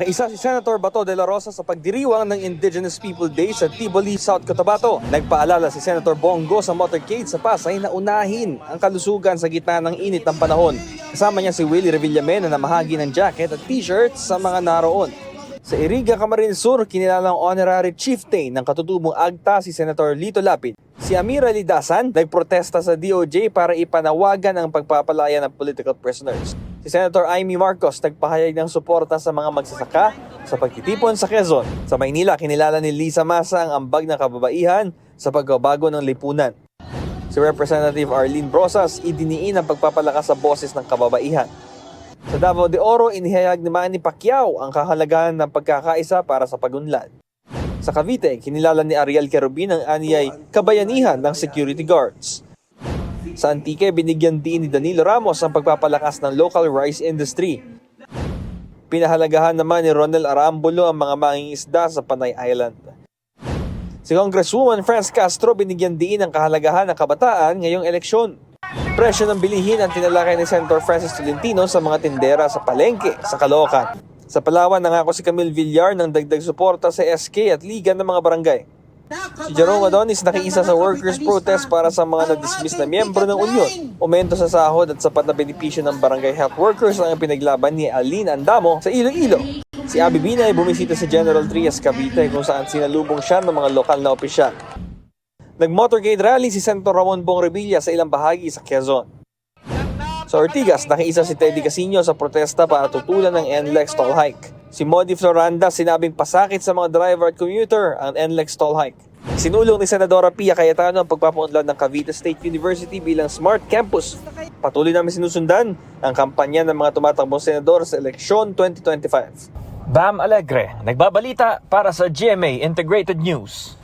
Nakiisa si Senator Bato de la Rosa sa pagdiriwang ng Indigenous People Day sa Tiboli, South Cotabato. Nagpaalala si Senator Bongo sa motorcade sa Pasay na unahin ang kalusugan sa gitna ng init ng panahon. Kasama niya si Willie Revillame na namahagi ng jacket at t-shirt sa mga naroon. Sa Iriga, Camarines Sur, kinilalang honorary chieftain ng katutubong AGTA si Senator Lito Lapid. Si Amira Lidasan nagprotesta sa DOJ para ipanawagan ang pagpapalaya ng political prisoners. Si Senator Amy Marcos nagpahayag ng suporta sa mga magsasaka sa pagtitipon sa Quezon. Sa Maynila, kinilala ni Lisa Masa ang ambag ng kababaihan sa pagbabago ng lipunan. Si Representative Arlene Brosas idiniin ang pagpapalakas sa boses ng kababaihan. Sa Davao de Oro, inihayag ni Manny Pacquiao ang kahalagahan ng pagkakaisa para sa pagunlad. Sa Cavite, kinilala ni Ariel Querubin ang anyay kabayanihan ng security guards. Sa Antique, binigyan din ni Danilo Ramos ang pagpapalakas ng local rice industry. Pinahalagahan naman ni Ronel Arambulo ang mga mangingisda sa Panay Island. Si Congresswoman Franz Castro binigyan din ang kahalagahan ng kabataan ngayong eleksyon. Presyo ng bilihin ang tinalakay ni Senator Francis Tolentino sa mga tindera sa palengke sa Caloocan. Sa Palawan, nangako si Camille Villar ng dagdag suporta sa SK at Liga ng mga barangay. Si Jerome Adonis nakiisa sa workers' protest para sa mga na-dismiss na miyembro ng Union. Aumento sa sahod at sapat na benepisyo ng barangay health workers ang pinaglaban ni Aline Andamo sa Iloilo. Si Abby Binay bumisita sa General Trias, Cavite kung saan sinalubong siya ng mga lokal na opisyal. Nag-motorcade rally si Senator Ramon Bong Revilla sa ilang bahagi sa Quezon. Sa Ortigas, nakiisa si Teddy Casino sa protesta para tutulan ng NLEX toll hike. Si Modi Floranda sinabing pasakit sa mga driver at commuter ang NLEX toll hike. Sinulong ni Senadora Pia Cayetano ang pagpapaunlad ng Cavite State University bilang Smart Campus. Patuloy namin sinusundan ang kampanya ng mga tumatakbong senador sa eleksyon 2025. Bam Alegre, nagbabalita para sa GMA Integrated News.